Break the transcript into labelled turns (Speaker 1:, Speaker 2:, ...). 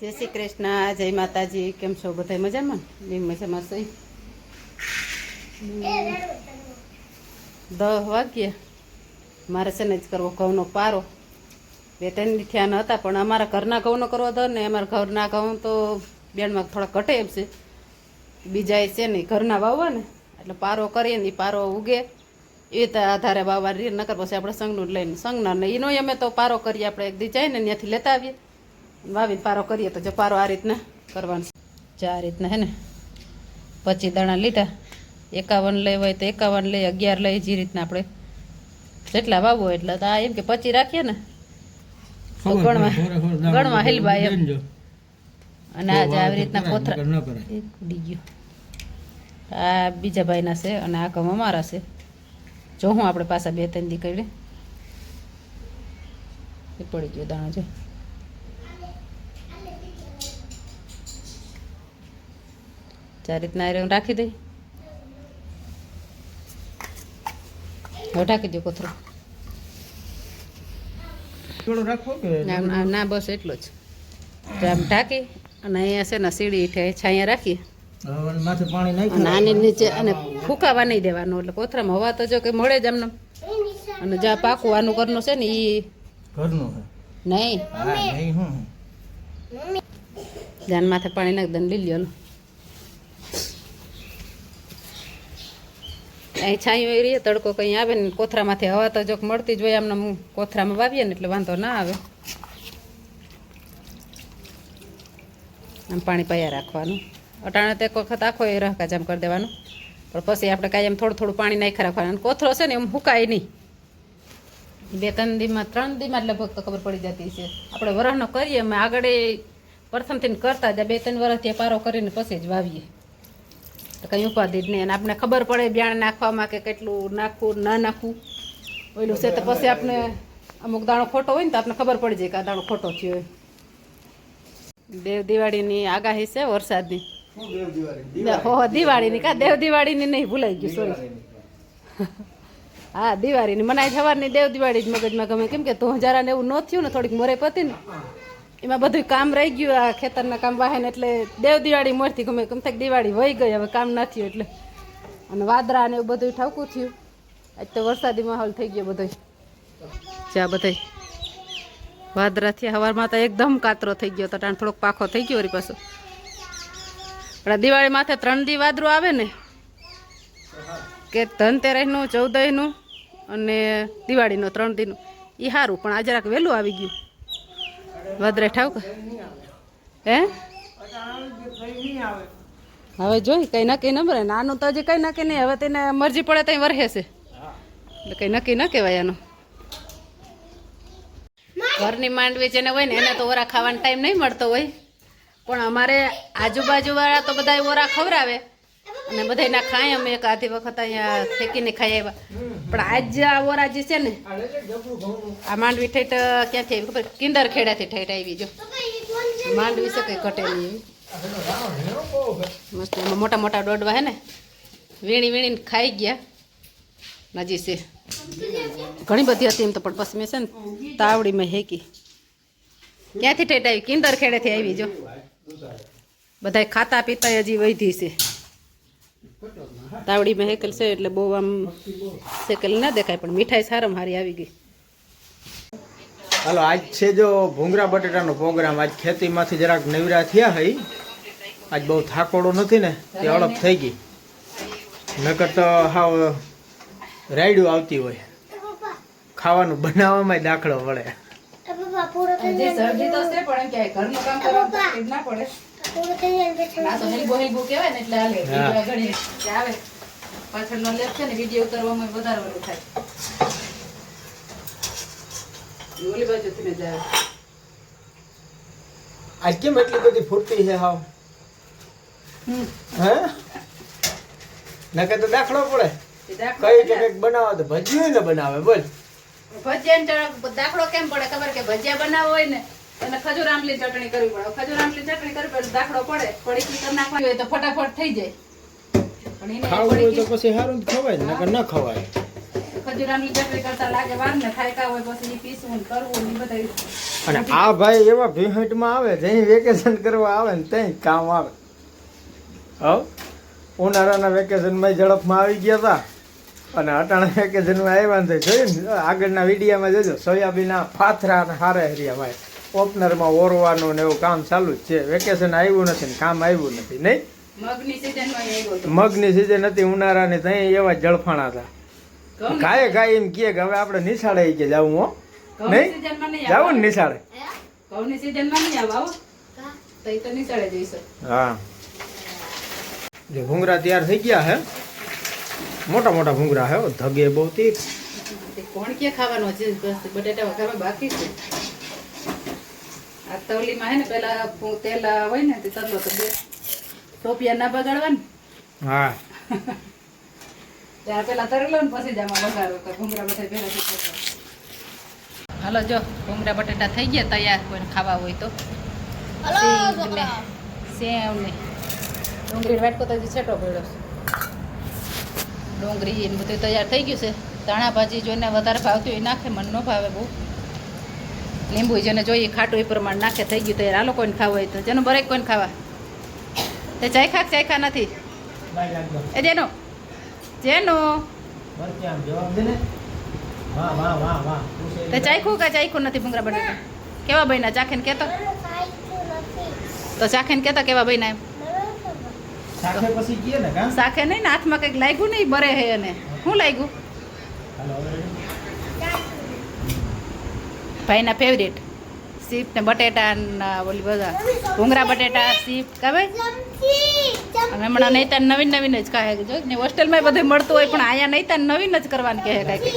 Speaker 1: જય શ્રી કૃષ્ણ, જય માતાજી. કેમ છો બધા? મજામાં ને? મજામાં સહી. 10 વાગ્યા. મારે છે ને જ કરવો ઘઉંનો પારો. 2-3 દી થયા હતા, પણ અમારા ઘરના ઘઉંનો કરવો હતો ને અમારા ઘરના ઘઉં તો બેનમાં થોડા ઘટે એમ છે. બીજા છે ને ઘરના વાવવા ને એટલે પારો કરીએ ને પારો ઉગે એ તો આધારે વાવવા રીએ. નકર પછી આપણે સંગનું લઈને સંગના ને એનો અમે તો પારો કરીએ. આપણે એક દી જાય ને ત્યાંથી લેતા આવીએ, વાવીને પારો કરીએ. તો જો પારો આ રીતના કરવાનો છે. આ રીતના હે ને 25 દાણા લીધા. 51 લઈ હોય તો 51 લઈ, 11 લઈ, જે રીતના આપણે જેટલા વાવવો એટલે તો આ એમ કે 25 રાખીએ ને તો ગણવા હેલવા એમ. અને આજે આવી રીતના કોથરા ઉડી ગયો. આ બીજા ભાઈના છે અને આ ઘઉં અમારા છે. જો હું આપણે પાછા 2-3 દી કરી એ પડી ગયો દાણો. જો આ રીતના રાખી દઈ. હવે ઢાંકી દો કોથરો. ના બસ એટલો જ. આમ ઢાંકી અને અહીંયા છે ને સીડી છાંયા રાખીએ. નાની નીચે અને ફૂંકાવા નહીં દેવાનો, એટલે કોથરામાં હવા તો જો કે મળે જ આમને. અને જ્યાં પાકું આનું ઘરનું છે ને એ ઘરનું નહીં, ધ્યાન માથે પાણી નાખી દે લીલી લો. અહીં છાંયો એ રહીએ, તડકો કંઈ આવે ને કોથરામાંથી હવા તો જો મળતી જ હોય. આમને કોથરામાં વાવીએ ને એટલે વાંધો ના આવે. આમ પાણી પૈયા રાખવાનું. અટાણે તો એક વખત આખો એ રહકા જામ કરી દેવાનું, પણ પછી આપણે કાંઈ એમ થોડું થોડું પાણી નાખી રાખવાનું. કોથરો છે ને એમ હુકાય નહીં. 2-3 દીમાં 3 દીમાં જ લગભગ તો ખબર પડી જતી છે. આપણે વરસનો કરીએ અમે આગળ પ્રથમથી કરતા જ 2-3 વર્ષથી પારો કરીને પછી જ વાવીએ તો કંઈ ઉપાધિ જ નહીં. અને આપણે ખબર પડે બિયાણ નાખવામાં કે કેટલું નાખવું ના નાખવું ઓલું છે. તો પછી આપણે અમુક દાણો ખોટો હોય ને તો આપણે ખબર પડી જાય કે આ દાણો ખોટો થયો હોય. દેવ દિવાળીની આગાહી છે વરસાદની. દિવાળીની કા દેવ દિવાળીની નહીં, ભૂલાઈ ગયું, સોરી. હા દિવાળીની મનાય સવારની દેવ દિવાળી જ મગજમાં ગમે. કેમ કે ધોંજારા ને એવું ન થયું ને, થોડીક મોરે પતી ને એમાં બધું કામ રહી ગયું. આ ખેતરના કામ વાહે ને એટલે દેવ દિવાળી મોરથી ગમે. કેમ થાય દિવાળી વહી ગઈ, હવે કામ ના થયું એટલે. અને વાદળા ને એવું બધું ઠાવકું થયું. આજ તો વરસાદી માહોલ થઈ ગયો બધો. જ્યાં બધા વાદળા થયા સવારમાં તો એકદમ કાતરો થઈ ગયો. તો ટાણ થોડોક પાખો થઈ ગયો વળી પાછો. પણ દિવાળી માથે 3 દી વાદળું આવે ને, કે ધનતેરસનું, 14નું અને દિવાળીનો 3 દીનું એ સારું. પણ આજે રાખ વહેલું આવી ગયું વાદળે ઠાવકા. હે હવે જોઈ કંઈ નક્કી ન ભરે. નાનું તો હજી કંઈ નક્કી નહીં. હવે તેને મરજી પડે ત્યાં વરસે છે એટલે કંઈ નક્કી ન કહેવાય એનું. ઘરની માંડવી જેને હોય ને એને તો ઓરા ખાવાનો ટાઈમ નહીં મળતો હોય, પણ અમારે આજુબાજુવાળા તો બધા ઓરા ખવડાવે અને બધાના ખાય. અમે એક આધી વખત અહીંયા ફેંકીને ખાઈ આવ્યા. પણ આજ આ ઓરા જે છે ને આ માંડવી ઠેઠ ક્યાંથી આવી ખબર? કિંદર ખેડાથી ઠેઠ આવી. જો માંડવી છે કંઈ ઘટે નહીં એવી મસ્ત. એમાં મોટા મોટા દોડવા હે ને વીણી વીણીને ખાઈ ગયા. નજી છે ઘણી બધી હતી એમ તો, પણ પછી મેં છે ને તાવડીમાં હેકી. ક્યાંથી ઠેઠ આવી? કિંદર ખેડેથી આવી. જો બધા ખાતા પીતા હજી વધી છે. તાવડીમાં હેકેલ છે એટલે બહુ આમ શેકેલ ના દેખાય, પણ મીઠાઈ સારામાં સારી આવી ગઈ.
Speaker 2: હાલો, આજ છે જો ભૂંગળા બટેટાનો પ્રોગ્રામ. આજ ખેતીમાંથી જરાક નવરા થયા હઈ. આજ બહુ થાકોડો નથી ને તે અળપ થઈ ગઈ. નકર તો હાવ રાયડું આવતી હોય. ખાવાનું બનાવવામાં દાખલો પડે. આજ કેમ એટલી બધી ફૂટતી છે હાવ? હે નકર તો દાખલો પડે. કઈ કે કઈક બનાવો તો ભજીયું ને બનાવે. બોલ
Speaker 1: ભજીયા દાખલો કેમ પડે ખબર? કે ભજીયા બનાવો હોય ને અને ખજૂર આમલી ચટણી કરવી પડે. ખજૂર આમલી ચટણી કરવી પડે દાખલો પડે. પડીકી કરી નાખવાની હોય તો ફટાફટ થઈ જાય. પણ એને
Speaker 2: ખાવું હોય તો પછી સારું ખવાય, નકર ન ખવાય.
Speaker 1: ખજૂરાની ચટણી કરતા લાગે વાર ને થાયકા હોય પછી ઈ પીસવું ને કરવું ને ઈ બધા
Speaker 2: અને આ ભાઈ એવા ભીહટમાં આવે જઈ વેકેશન કરવા આવે ને ત્યાં કામ આવે. હવ ઉનાળાના વેકેશનમાં ઝડપમાં આવી ગયા હતા અને અટાણા વેકેશનમાં આવ્યા ને જોયું ને આગળના વિડીયામાં જોજો સોયાબીનના ફાથરા ને હારે હરિયા ભાઈ ઓપનરમાં ઓરવાનું ને એવું કામ ચાલુ જ છે. વેકેશન આવ્યું નથી ને કામ આવ્યું નથી નહીં.
Speaker 1: મગની સીઝનમાં આવ્યો હતો.
Speaker 2: મગની સીઝન હતી ઉનાળાની ત્યાં એવા જળફાણા હતા. ગાય ગાય એમ કહે કે હવે આપણે નિશાળે કે જવું હો નહીં જવું ને નિશાળે.
Speaker 1: ઘઉંની સીઝનમાં નહીં આવો તો ઈ તો નિશાળે જઈશું.
Speaker 2: હા જે ભૂંગરા તૈયાર થઈ ગયા હે મોટા મોટા ભૂંગરા હે ધગે બહુ તીખ.
Speaker 1: તે કોણ કે ખાવાનો છે બસ બટેટા વઘારવા બાકી છે. આ તવલીમાં હે ને પેલા તેલ હોય ને તે તરલો તો બે ટોપિયા ના બગાડવાનું.
Speaker 2: હા
Speaker 1: ત્યાં પેલા તરેલો ને પછી જ આમાં વઘારો તો ભૂંગરા બધા પહેલા. હાલો જો ભૂંગરા બટેટા થઈ ગયા તૈયાર કોઈને ખાવા હોય તો. સિંગ ને સેવ ને ડુંગળી વાટકો તો હજી છેટો પડ્યો છે. ડુંગળી ને બધું તૈયાર થઈ ગયું છે. ધાણા ભાજી જોઈને વધારે ભાવતી હોય નાખે, મને ન ભાવે બહુ. લીંબુ જેને જોઈએ ખાટું એ પ્રમાણે નાખે. થઈ ગયું તૈયાર. હાલો કોઈને ખાવું હોય તો જેનું બરેક કોઈને ખાવા તે ચાખ્યા નથી એ જેનો જેનો તે ચાખ્યું કે ચાખ્યું નથી ભૂંગરા બટેટા કેવા બન્યા ચાખીને કહેતો તો ચાખીને કહેતો કેવા બન્યા એમ. શાખે નહીં ને હાથમાં કંઈક લાગ્યું નહીં બરે હે એને શું લાગ્યું ભાઈના ફેવરેટ સીપ ને બટેટા ને ઓલી બધા ભૂંગરા બટેટા સીપ કાવે અને હમણાં નહીં તાર નવીન જ ખાય જો ને હોસ્ટેલમાં બધું મળતું હોય પણ અહીંયા નહીં તાર નવીન જ કરવાનું કહે કાંઈક